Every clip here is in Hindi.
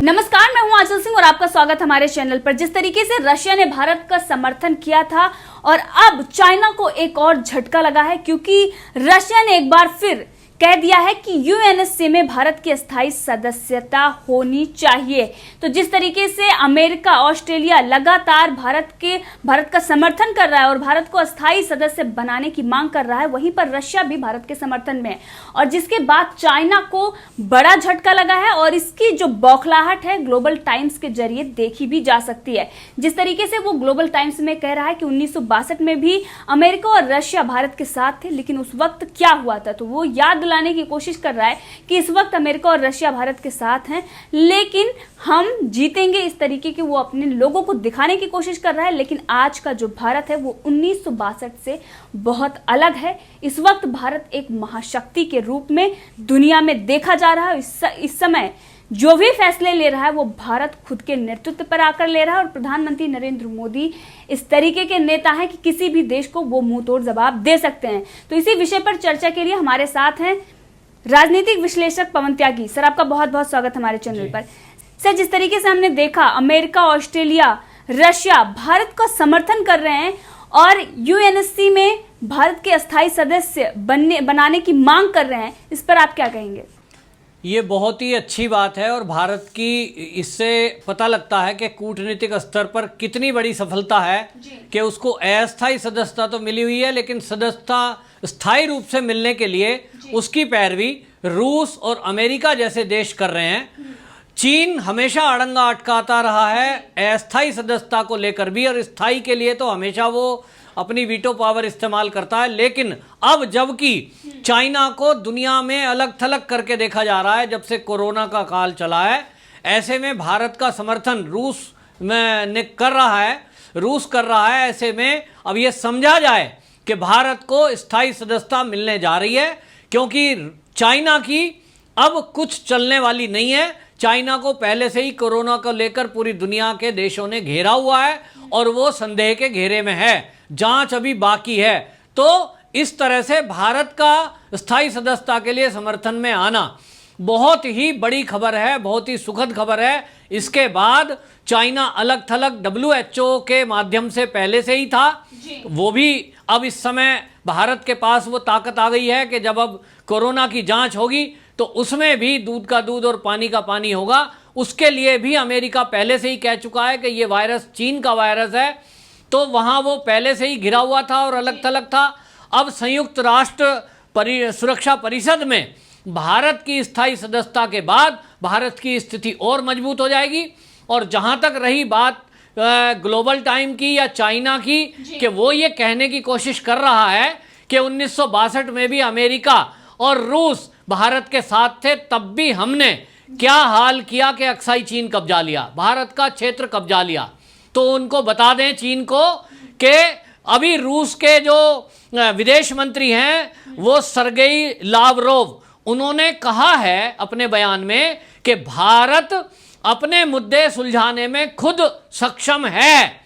नमस्कार, मैं हूं आंचल सिंह और आपका स्वागत हमारे चैनल पर। जिस तरीके से रशिया ने भारत का समर्थन किया था और अब चाइना को एक और झटका लगा है, क्योंकि रशिया ने एक बार फिर कह दिया है कि यूएनएससी में भारत की अस्थायी सदस्यता होनी चाहिए। तो जिस तरीके से अमेरिका, ऑस्ट्रेलिया लगातार भारत का समर्थन कर रहा है और भारत को अस्थायी सदस्य बनाने की मांग कर रहा है, वहीं पर रशिया भी भारत के समर्थन में है। और जिसके बाद चाइना को बड़ा झटका लगा है और इसकी जो बौखलाहट है ग्लोबल टाइम्स के जरिए देखी भी जा सकती है। जिस तरीके से वो ग्लोबल टाइम्स में कह रहा है कि 1962 में भी अमेरिका और रशिया भारत के साथ थे, लेकिन उस वक्त क्या हुआ था, तो वो याद दिलाने की कोशिश कर रहा है कि इस वक्त अमेरिका और रशिया भारत के साथ हैं, लेकिन हम जीतेंगे, इस तरीके के वो अपने लोगों को दिखाने की कोशिश कर रहा है। लेकिन आज का जो भारत है वो 1962 से बहुत अलग है। इस वक्त भारत एक महाशक्ति के रूप में दुनिया में देखा जा रहा है। इस समय जो भी फैसले ले रहा है वो भारत खुद के नेतृत्व पर आकर ले रहा है और प्रधानमंत्री नरेंद्र मोदी इस तरीके के नेता हैं कि किसी भी देश को वो मुंह तोड़ जवाब दे सकते हैं। तो इसी विषय पर चर्चा के लिए हमारे साथ हैं राजनीतिक विश्लेषक पवन त्यागी। सर, आपका बहुत बहुत स्वागत हमारे चैनल पर। सर, जिस तरीके से हमने देखा अमेरिका, ऑस्ट्रेलिया, रशिया भारत का समर्थन कर रहे हैं और यूएनएससी में भारत के अस्थायी सदस्य बनाने की मांग कर रहे हैं, इस पर आप क्या कहेंगे? ये बहुत ही अच्छी बात है और भारत की इससे पता लगता है कि कूटनीतिक स्तर पर कितनी बड़ी सफलता है कि उसको अस्थायी सदस्यता तो मिली हुई है, लेकिन सदस्यता स्थायी रूप से मिलने के लिए उसकी पैरवी रूस और अमेरिका जैसे देश कर रहे हैं। चीन हमेशा अड़ंगा अटकाता रहा है अस्थायी सदस्यता को लेकर भी, और स्थायी के लिए तो हमेशा वो अपनी वीटो पावर इस्तेमाल करता है। लेकिन अब जबकि चाइना को दुनिया में अलग थलग करके देखा जा रहा है जब से कोरोना का काल चला है, ऐसे में भारत का समर्थन रूस कर रहा है। ऐसे में अब ये समझा जाए कि भारत को स्थायी सदस्यता मिलने जा रही है, क्योंकि चाइना की अब कुछ चलने वाली नहीं है। चाइना को पहले से ही कोरोना को लेकर पूरी दुनिया के देशों ने घेरा हुआ है और वो संदेह के घेरे में है, जांच अभी बाकी है। तो इस तरह से भारत का स्थायी सदस्यता के लिए समर्थन में आना बहुत ही बड़ी खबर है, बहुत ही सुखद खबर है। इसके बाद चाइना अलग थलग WHO के माध्यम से पहले से ही था, वो भी अब इस समय भारत के पास वो ताकत आ गई है कि जब अब कोरोना की जांच होगी तो उसमें भी दूध का दूध और पानी का पानी होगा। उसके लिए भी अमेरिका पहले से ही कह चुका है कि ये वायरस चीन का वायरस है, तो वहाँ वो पहले से ही घिरा हुआ था और अलग थलग था। अब संयुक्त राष्ट्र सुरक्षा परिषद में भारत की स्थायी सदस्यता के बाद भारत की स्थिति और मजबूत हो जाएगी। और जहाँ तक रही बात ग्लोबल टाइम की या चाइना की, कि वो ये कहने की कोशिश कर रहा है कि 1962 में भी अमेरिका और रूस भारत के साथ थे, तब भी हमने क्या हाल किया कि अक्साई चीन कब्जा लिया, भारत का क्षेत्र कब्जा लिया। तो उनको बता दें चीन को कि अभी रूस के जो विदेश मंत्री हैं वो सर्गेई लावरोव, उन्होंने कहा है अपने बयान में कि भारत अपने मुद्दे सुलझाने में खुद सक्षम है।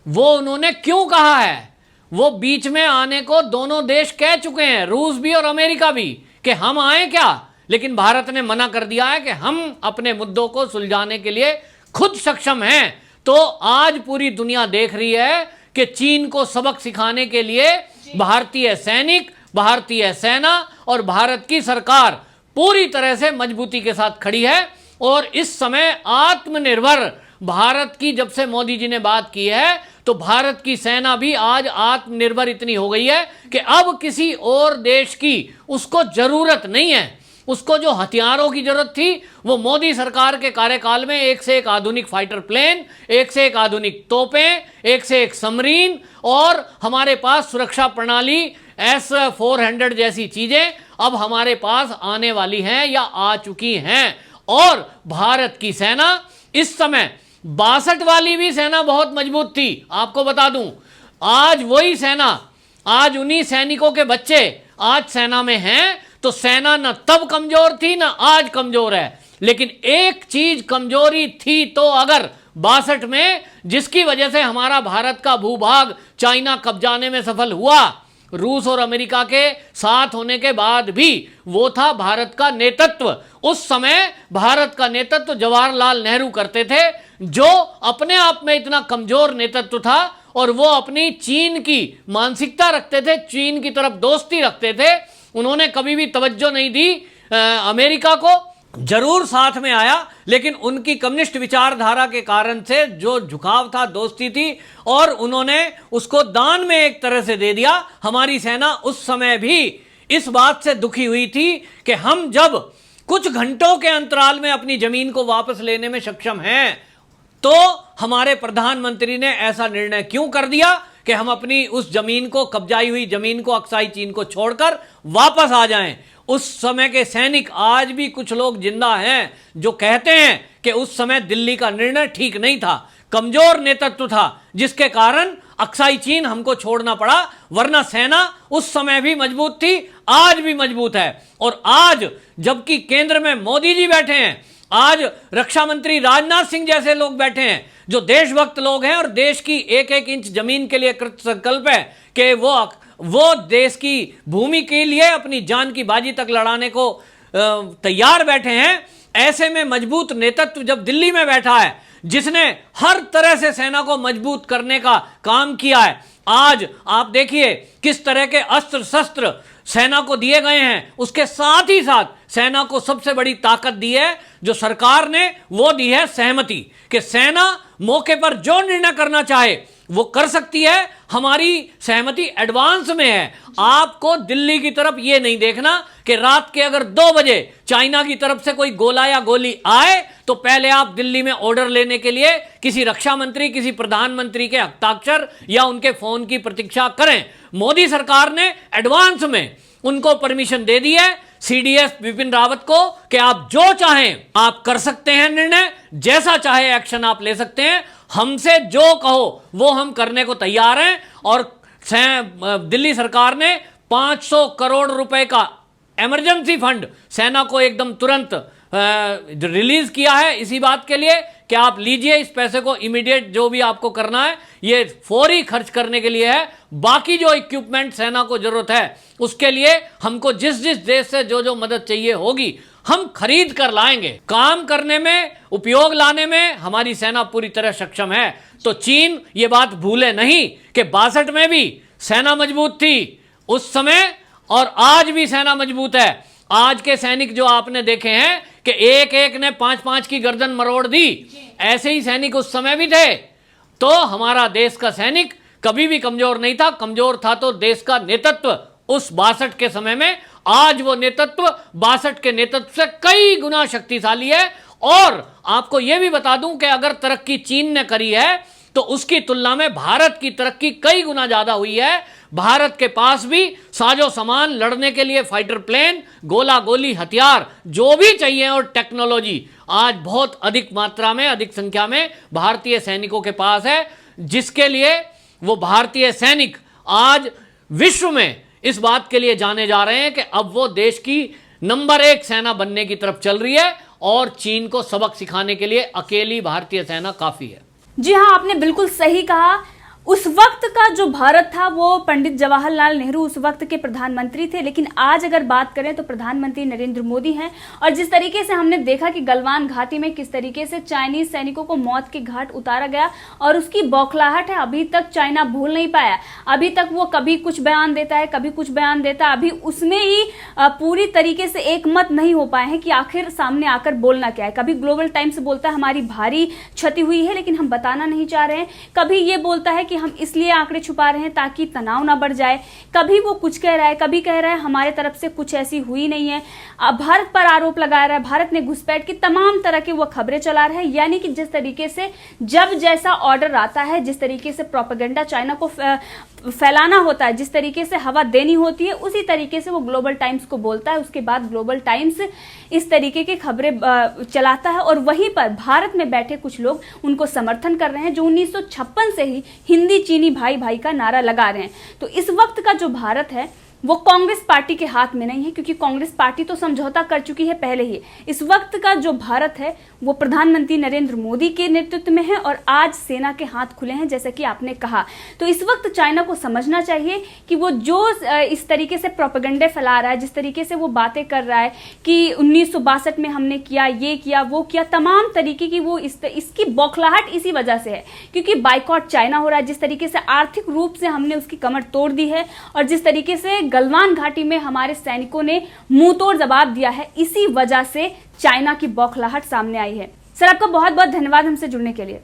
वो उन्होंने क्यों कहा है? वो बीच में आने को दोनों देश कह चुके हैं, रूस भी और अमेरिका भी, कि हम आए क्या, लेकिन भारत ने मना कर दिया है कि हम अपने मुद्दों को सुलझाने के लिए खुद सक्षम हैं। तो आज पूरी दुनिया देख रही है कि चीन को सबक सिखाने के लिए भारतीय सैनिक, भारतीय सेना और भारत की सरकार पूरी तरह से मजबूती के साथ खड़ी है। और इस समय आत्मनिर्भर भारत की जब से मोदी जी ने बात की है, तो भारत की सेना भी आज आत्मनिर्भर इतनी हो गई है कि अब किसी और देश की उसको जरूरत नहीं है। उसको जो हथियारों की जरूरत थी वो मोदी सरकार के कार्यकाल में एक से एक आधुनिक फाइटर प्लेन, एक से एक आधुनिक तोपें, एक से एक सबमरीन और हमारे पास सुरक्षा प्रणाली S-400 जैसी चीजें अब हमारे पास आने वाली हैं या आ चुकी हैं। और भारत की सेना इस समय 62 वाली भी सेना बहुत मजबूत थी। आपको बता दूं, आज वही सेना, आज उन्हीं सैनिकों के बच्चे आज सेना में हैं। तो सेना न तब कमजोर थी न आज कमजोर है, लेकिन एक चीज कमजोरी थी तो अगर 62 में, जिसकी वजह से हमारा भारत का भूभाग चाइना कब्जाने में सफल हुआ, रूस और अमेरिका के साथ होने के बाद भी वो था भारत का नेतृत्व। उस समय भारत का नेतृत्व जवाहरलाल नेहरू करते थे, जो अपने आप में इतना कमजोर नेतृत्व था और वो अपनी चीन की मानसिकता रखते थे, चीन की तरफ दोस्ती रखते थे। उन्होंने कभी भी तवज्जो नहीं दी अमेरिका को, जरूर साथ में आया, लेकिन उनकी कम्युनिस्ट विचारधारा के कारण से जो झुकाव था, दोस्ती थी, और उन्होंने उसको दान में एक तरह से दे दिया। हमारी सेना उस समय भी इस बात से दुखी हुई थी कि हम जब कुछ घंटों के अंतराल में अपनी जमीन को वापस लेने में सक्षम हैं, तो हमारे प्रधानमंत्री ने ऐसा निर्णय क्यों कर दिया कि हम अपनी उस जमीन को, कब्जाई हुई जमीन को, अक्साई चीन को छोड़कर वापस आ जाएं। उस समय के सैनिक, आज भी कुछ लोग जिंदा हैं जो कहते हैं कि उस समय दिल्ली का निर्णय ठीक नहीं था, कमजोर नेतृत्व था, जिसके कारण अक्साई चीन हमको छोड़ना पड़ा, वरना सेना उस समय भी मजबूत थी, आज भी मजबूत है। और आज जबकि केंद्र में मोदी जी बैठे हैं, आज रक्षा मंत्री राजनाथ सिंह जैसे लोग बैठे हैं जो देशभक्त लोग हैं और देश की एक एक इंच जमीन के लिए कृत संकल्प है कि वो देश की भूमि के लिए अपनी जान की बाजी तक लड़ाने को तैयार बैठे हैं। ऐसे में मजबूत नेतृत्व जब दिल्ली में बैठा है, जिसने हर तरह से सेना को मजबूत करने का काम किया है, आज आप देखिए किस तरह के अस्त्र शस्त्र सेना को दिए गए हैं। उसके साथ ही साथ सेना को सबसे बड़ी ताकत दी है जो सरकार ने, वो दी है सहमति, कि सेना मौके पर जो निर्णय करना चाहे वो कर सकती है। हमारी सहमति एडवांस में है। आपको दिल्ली की तरफ ये नहीं देखना कि रात के अगर 2 बजे चाइना की तरफ से कोई गोला या गोली आए तो पहले आप दिल्ली में ऑर्डर लेने के लिए किसी रक्षा मंत्री, किसी प्रधानमंत्री के हस्ताक्षर या उनके फोन की प्रतीक्षा करें। मोदी सरकार ने एडवांस में उनको परमिशन दे दी है, सीडीएस विपिन रावत को, कि आप जो चाहें आप कर सकते हैं निर्णय, जैसा चाहे एक्शन आप ले सकते हैं, हमसे जो कहो वो हम करने को तैयार हैं। और दिल्ली सरकार ने 500 करोड़ रुपए का इमरजेंसी फंड सेना को एकदम तुरंत रिलीज किया है इसी बात के लिए कि आप लीजिए इस पैसे को, इमीडिएट जो भी आपको करना है ये फौरी खर्च करने के लिए है। बाकी जो इक्विपमेंट सेना को जरूरत है उसके लिए हमको जिस जिस देश से जो जो मदद चाहिए होगी हम खरीद कर लाएंगे। काम करने में, उपयोग लाने में हमारी सेना पूरी तरह सक्षम है। तो चीन ये बात भूले नहीं कि 62 में भी सेना मजबूत थी उस समय, और आज भी सेना मजबूत है। आज के सैनिक जो आपने देखे हैं कि एक एक ने 5-5 की गर्दन मरोड़ दी, ऐसे ही सैनिक उस समय भी थे। तो हमारा देश का सैनिक कभी भी कमजोर नहीं था। कमजोर था तो देश का नेतृत्व उस 62 के समय में। आज वो नेतृत्व 62 के नेतृत्व से कई गुना शक्तिशाली है। और आपको यह भी बता दूं कि अगर तरक्की चीन ने करी है तो उसकी तुलना में भारत की तरक्की कई गुना ज्यादा हुई है। भारत के पास भी साजो सामान, लड़ने के लिए फाइटर प्लेन, गोला गोली, हथियार जो भी चाहिए और टेक्नोलॉजी आज बहुत अधिक मात्रा में, अधिक संख्या में भारतीय सैनिकों के पास है, जिसके लिए वो भारतीय सैनिक आज विश्व में इस बात के लिए जाने जा रहे हैं कि अब वो देश की नंबर 1 सेना बनने की तरफ चल रही है और चीन को सबक सिखाने के लिए अकेली भारतीय सेना काफी है। जी हाँ, आपने बिल्कुल सही कहा। उस वक्त का जो भारत था वो पंडित जवाहरलाल नेहरू उस वक्त के प्रधानमंत्री थे, लेकिन आज अगर बात करें तो प्रधानमंत्री नरेंद्र मोदी हैं। और जिस तरीके से हमने देखा कि गलवान घाटी में किस तरीके से चाइनीज सैनिकों को मौत के घाट उतारा गया और उसकी बौखलाहट है अभी तक चाइना भूल नहीं पाया। अभी तक वो कभी कुछ बयान देता है, कभी कुछ बयान देता है, अभी उसमें ही पूरी तरीके से एक मत नहीं हो पाए हैं कि आखिर सामने आकर बोलना क्या है। कभी ग्लोबल टाइम्स बोलता है हमारी भारी क्षति हुई है लेकिन हम बताना नहीं चाह रहे हैं, कभी ये बोलता है कि हम इसलिए आंकड़े छुपा रहे हैं ताकि तनाव ना बढ़ जाए, कभी वो कुछ कह रहा है, कभी कह रहा है हमारे तरफ से कुछ ऐसी हुई नहीं है। अब भारत पर आरोप लगा रहा है, भारत ने घुसपैठ की तमाम तरह की वो खबरें चला रहा है। यानी कि जिस तरीके से जब जैसा ऑर्डर आता है, जिस तरीके से प्रोपेगेंडा चाइना को फैलाना होता है, जिस तरीके से हवा देनी होती है, उसी तरीके से वो ग्लोबल टाइम्स को बोलता है। उसके बाद ग्लोबल टाइम्स इस तरीके की खबरें चलाता है और वहीं पर भारत में बैठे कुछ लोग उनको समर्थन कर रहे हैं जो 1956 से ही हिंदी चीनी भाई भाई का नारा लगा रहे हैं। तो इस वक्त का जो भारत है वो कांग्रेस पार्टी के हाथ में नहीं है, क्योंकि कांग्रेस पार्टी तो समझौता कर चुकी है पहले ही। इस वक्त का जो भारत है वो प्रधानमंत्री नरेंद्र मोदी के नेतृत्व में है और आज सेना के हाथ खुले हैं, जैसा कि आपने कहा। तो इस वक्त चाइना को समझना चाहिए कि वो जो इस तरीके से प्रोपेगेंडे फैला रहा है, जिस तरीके से वो बातें कर रहा है कि 1962 में हमने किया, ये किया, वो किया, तमाम तरीके की वो इसकी बौखलाहट इसी वजह से है, क्योंकि बाइकॉट चाइना हो रहा है। जिस तरीके से आर्थिक रूप से हमने उसकी कमर तोड़ दी है और जिस तरीके से गलवान घाटी में हमारे सैनिकों ने मुंह तोड़ जवाब दिया है, इसी वजह से चाइना की बौखलाहट सामने आई है। सर, आपका बहुत बहुत धन्यवाद हमसे जुड़ने के लिए।